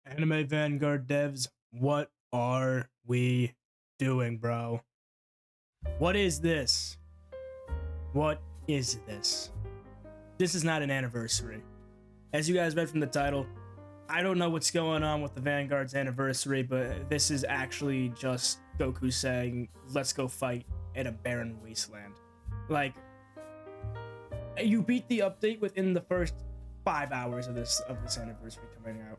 Anime Vanguard devs, what are we doing, bro? What is this? What is this? This is not an anniversary. As you guys read from the title, I don't know what's going on with the Vanguard's anniversary, but this is actually just Goku saying, let's go fight in a barren wasteland. Like, you beat the update within the first 5 hours of this anniversary coming out.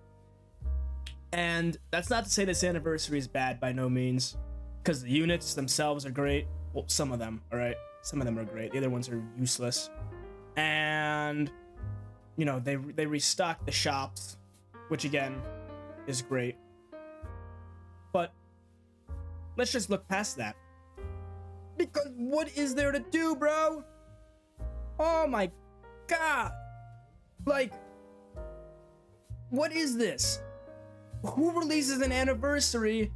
And that's not to say this anniversary is bad by no means, because the units themselves are great. Well, some of them, all right? Some of them are great. The other ones are useless. And, you know, they restock the shops, which again is great. But let's just look past that. Because what is there to do, bro? Oh my god. Like, what is this? Who releases an anniversary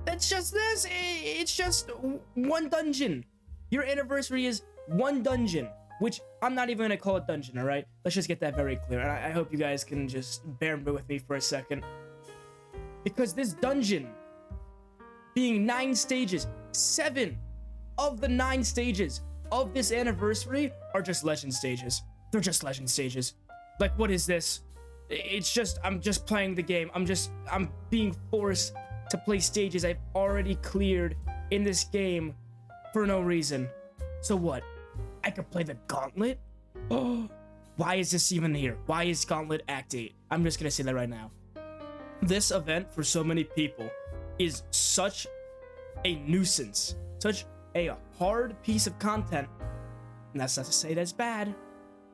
that's just this? It's just one dungeon. Your anniversary is one dungeon, which I'm not even gonna call it dungeon, all right? Let's just get that very clear. And I hope you guys can just bear with me for a second. Because this dungeon, being 9 stages, 7 of the 9 stages of this anniversary are just legend stages. They're just legend stages. Like, what is this? It's just, I'm just playing the game. I'm being forced to play stages I've already cleared in this game for no reason. So what? I could play the Gauntlet? Oh, why is this even here? Why is Gauntlet Act 8? I'm just gonna say that right now. This event for so many people is such a nuisance, such a hard piece of content, and that's not to say that's bad.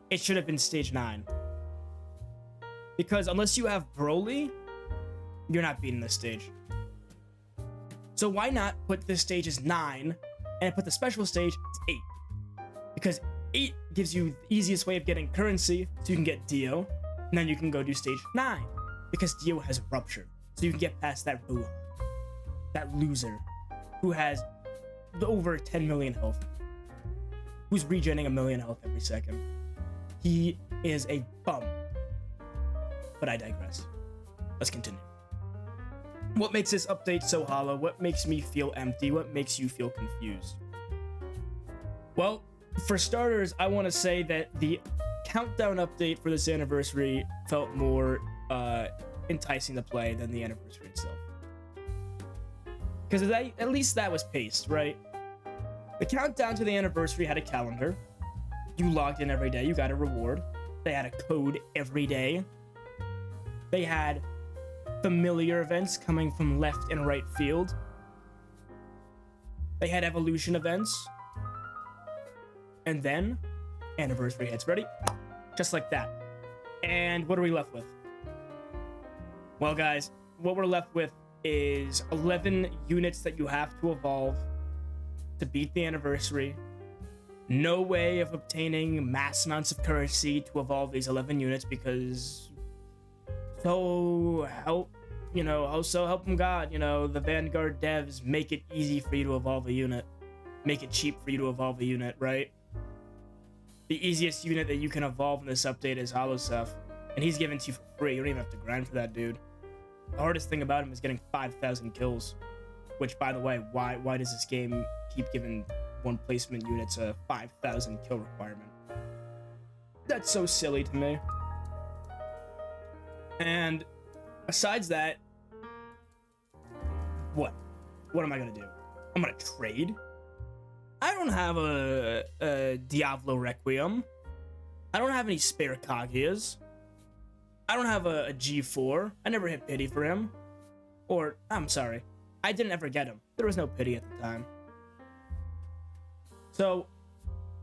It should have been stage 9. Because unless you have Broly, you're not beating this stage. So why not put this stage as 9 and put the special stage as 8? Because 8 gives you the easiest way of getting currency, so you can get Dio, and then you can go do stage 9. Because Dio has Rupture, so you can get past that Buhan, that loser, who has over 10 million health, who's regenerating 1 million health every second. He is a bum. But I digress. Let's continue. What makes this update so hollow? What makes me feel empty? What makes you feel confused? Well, for starters, I want to say that the countdown update for this anniversary felt more enticing to play than the anniversary itself. Because at least that was paced, right? The countdown to the anniversary had a calendar. You logged in every day, you got a reward. They had a code every day. They had familiar events coming from left and right field. They had evolution events. And then, anniversary hits. Ready? Just like that. And what are we left with? Well, guys, what we're left with is 11 units that you have to evolve to beat the anniversary. No way of obtaining mass amounts of currency to evolve these 11 units because so help them God, the Vanguard devs make it easy for you to evolve a unit. Make it cheap for you to evolve a unit, right? The easiest unit that you can evolve in this update is Holoseph, and he's given to you for free. You don't even have to grind for that dude. The hardest thing about him is getting 5,000 kills, which, by the way, why does this game keep giving one placement units a 5,000 kill requirement? That's so silly to me. And besides that, what am I gonna do? I'm gonna trade? I don't have a Diablo Requiem. I don't have any spare Kaguya's. I don't have a G4. I never hit pity for him. Or, I'm sorry, I didn't ever get him. There was no pity at the time. So,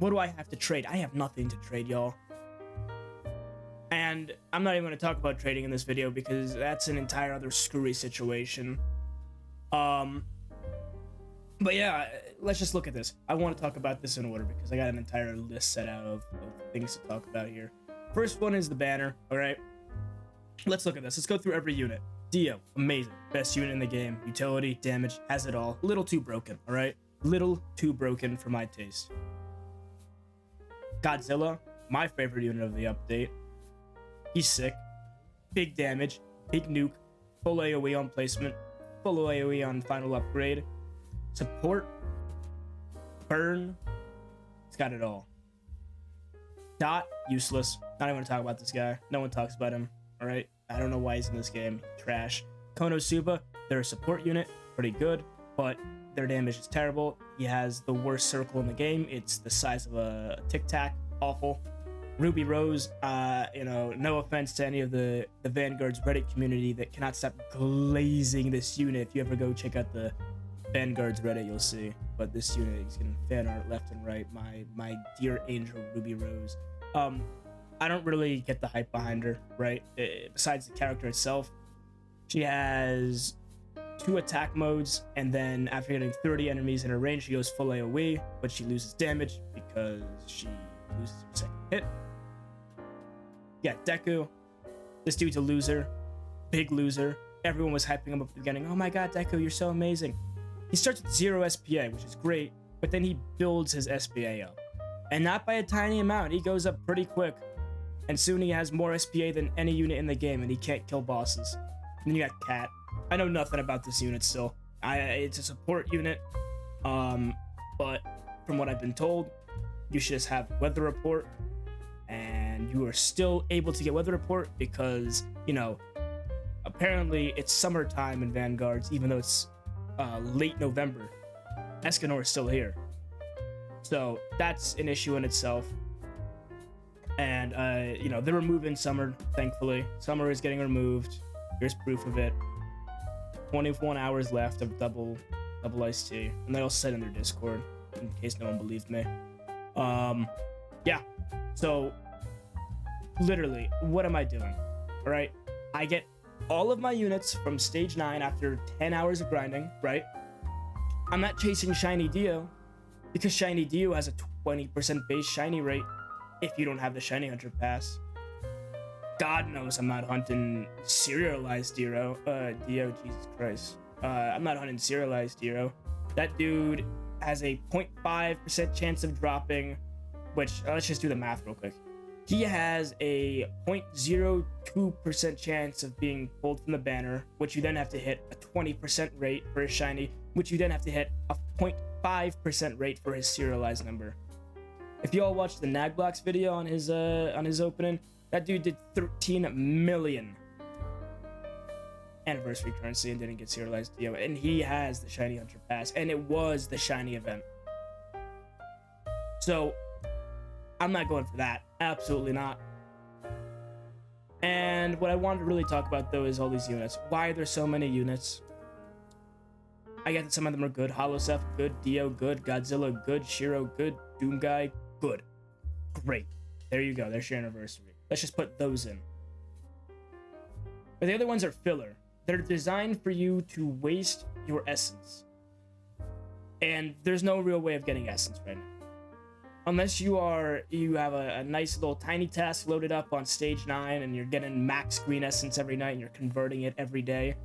what do I have to trade? I have nothing to trade, y'all. And I'm not even going to talk about trading in this video because that's an entire other screwy situation. But yeah, let's just look at this. I want to talk about this in order because I got an entire list set out of things to talk about here. First one is the banner, alright? Let's look at this. Let's go through every unit. Dio, amazing. Best unit in the game. Utility, damage, has it all. Little too broken, alright? Little too broken for my taste. Godzilla, my favorite unit of the update. He's sick. Big damage, big nuke, full AoE on placement, full AoE on final upgrade, support, burn. It's got it all. Dot, useless. Not even gonna talk about this guy. No one talks about him. All right. I don't know why he's in this game. Trash. Konosuba, they're a support unit, pretty good, but their damage is terrible. He has the worst circle in the game. It's the size of a Tic Tac. Awful. Ruby Rose, no offense to any of the Vanguard's Reddit community that cannot stop glazing this unit. If you ever go check out the Vanguard's Reddit, you'll see. But this unit is getting fan art left and right. My dear angel Ruby Rose. I don't really get the hype behind her, right? Besides the character itself, she has 2 attack modes, and then after getting 30 enemies in her range, she goes full AoE, but she loses damage because she loses her second hit. Yeah, Deku. This dude's a loser. Big loser. Everyone was hyping him up at the beginning. Oh my god, Deku, you're so amazing. He starts with 0 SPA, which is great, but then he builds his SPA up. And not by a tiny amount. He goes up pretty quick. And soon he has more SPA than any unit in the game, and he can't kill bosses. And then you got Cat. I know nothing about this unit still. It's a support unit. But from what I've been told, you should just have weather report, and you are still able to get weather report because, apparently it's summertime in Vanguards, even though it's late November. Escanor is still here. So that's an issue in itself. And, they're removing Summer, thankfully. Summer is getting removed. Here's proof of it. 21 hours left of double iced tea. And they all said in their Discord, in case no one believed me. Yeah. So, literally, what am I doing? All right? I get all of my units from stage 9 after 10 hours of grinding, right? I'm not chasing Shiny Dio, because Shiny Dio has a 20% base shiny rate if you don't have the Shiny Hunter Pass. God knows I'm not hunting serialized Dio, Jesus Christ. I'm not hunting serialized Dio. That dude has a 0.5% chance of dropping, which, let's just do the math real quick. He has a 0.02% chance of being pulled from the banner, which you then have to hit a 20% rate for his shiny, which you then have to hit a 0.5% rate for his serialized number. If you all watched the Nagblox video on his opening, that dude did 13 million anniversary currency and didn't get serialized Dio, and he has the Shiny Hunter Pass, and it was the shiny event. So I'm not going for that. Absolutely not. And what I wanted to really talk about, though, is all these units. Why are there so many units? I get that some of them are good. Holoseph, good. Dio, good. Godzilla, good. Shiro, good. Doomguy, good. Great. There you go. There's your anniversary. Let's just put those in. But the other ones are filler. They're designed for you to waste your essence. And there's no real way of getting essence right now. Unless you have a nice little tiny task loaded up on stage 9 and you're getting max green essence every night and you're converting it every day.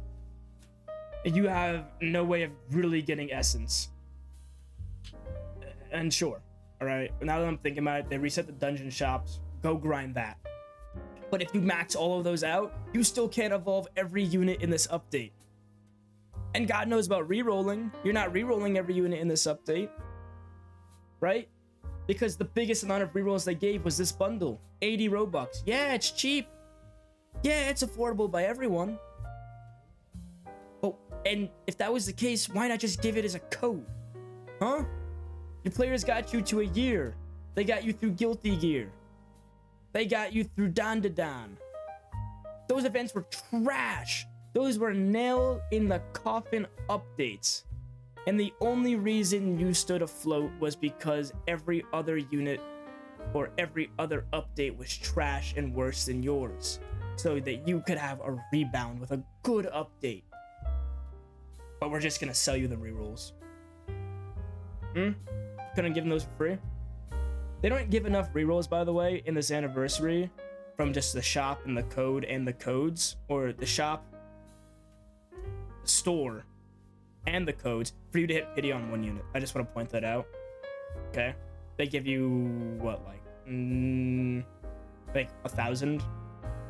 You have no way of really getting essence. And sure, alright, now that I'm thinking about it, they reset the dungeon shops. Go grind that. But if you max all of those out, you still can't evolve every unit in this update. And God knows about rerolling. You're not rerolling every unit in this update. Right? Because the biggest amount of rerolls they gave was this bundle. 80 Robux. Yeah, it's cheap. Yeah, it's affordable by everyone. Oh, and if that was the case, why not just give it as a code? Huh? Your players got you to a year. They got you through Guilty Gear. They got you through Dan to Dan. Those events were trash. Those were nail in the coffin updates. And the only reason you stood afloat was because every other unit or every other update was trash and worse than yours. So that you could have a rebound with a good update. But we're just gonna sell you the rerolls. Couldn't give them those for free? They don't give enough rerolls, by the way, in this anniversary from just the shop and the code and the codes, or the shop, the store, and the codes for you to hit pity on one unit. I just want to point that out. Okay? They give you, what, like 1,000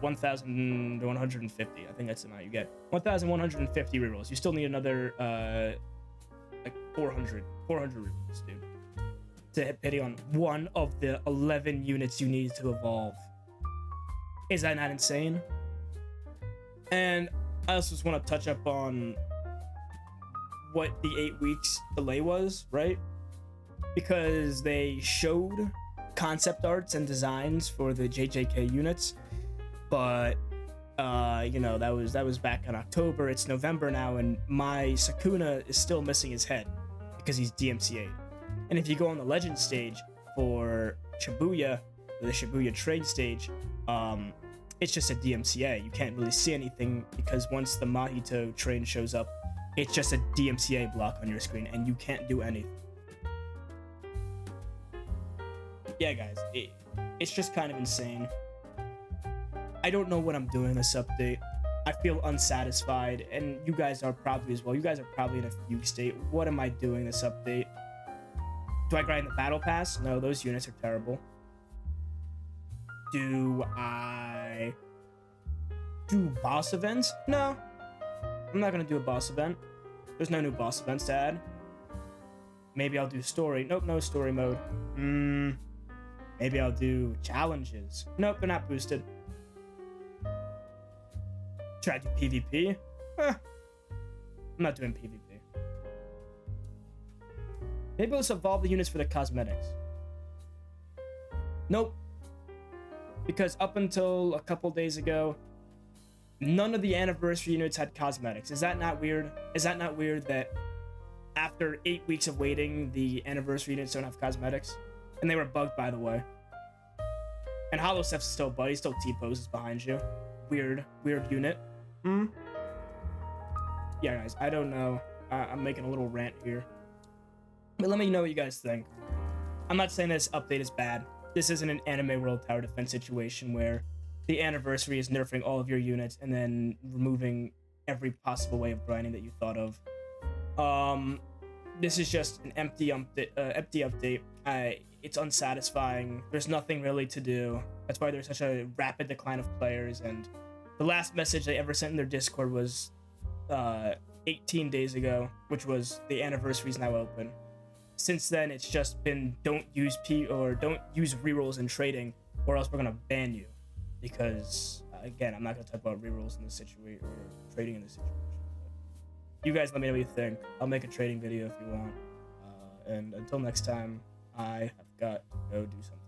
1,150. I think that's the amount you get. 1,150 rerolls. You still need another like 400 rerolls, dude, to hit pity on one of the 11 units you need to evolve. Is that not insane? And I also just want to touch up on what the 8 weeks delay was, right? Because they showed concept arts and designs for the JJK units, but you know, that was back in October. It's November now, and my Sakuna is still missing his head because he's DMCA'd. And if you go on the legend stage for Shibuya, the Shibuya trade stage, it's just a DMCA. You can't really see anything because once the Mahito train shows up, it's just a DMCA block on your screen and you can't do anything. Yeah, guys, it's just kind of insane. I don't know what I'm doing this update. I feel unsatisfied, and you guys are probably as well. You guys are probably in a fugue state. What am I doing this update? Do I grind the battle pass? No, those units are terrible. Do I do boss events? No, I'm not gonna do a boss event. There's no new boss events to add. Maybe I'll do story. Nope, no story mode. Maybe I'll do challenges. Nope, they're not boosted. Should I do PvP? I'm not doing PvP. Maybe let's evolve the units for the cosmetics. Nope. Because up until a couple days ago, none of the anniversary units had cosmetics. Is that not weird? Is that not weird that after 8 weeks of waiting, the anniversary units don't have cosmetics? And they were bugged, by the way. And Hollow Steph's still buddy, still T-poses behind you. Weird unit. Yeah, guys, I don't know. I'm making a little rant here. But let me know what you guys think. I'm not saying this update is bad. This isn't an anime world tower defense situation where the anniversary is nerfing all of your units and then removing every possible way of grinding that you thought of. This is just an empty update. It's unsatisfying. There's nothing really to do. That's why there's such a rapid decline of players. And the last message they ever sent in their Discord was 18 days ago, which was the anniversary is now open. Since then, it's just been don't use rerolls in trading, or else we're gonna ban you. Because again, I'm not gonna talk about rerolls in this situation or trading in this situation. You guys let me know what you think. I'll make a trading video if you want. And until next time, I have got to go do something.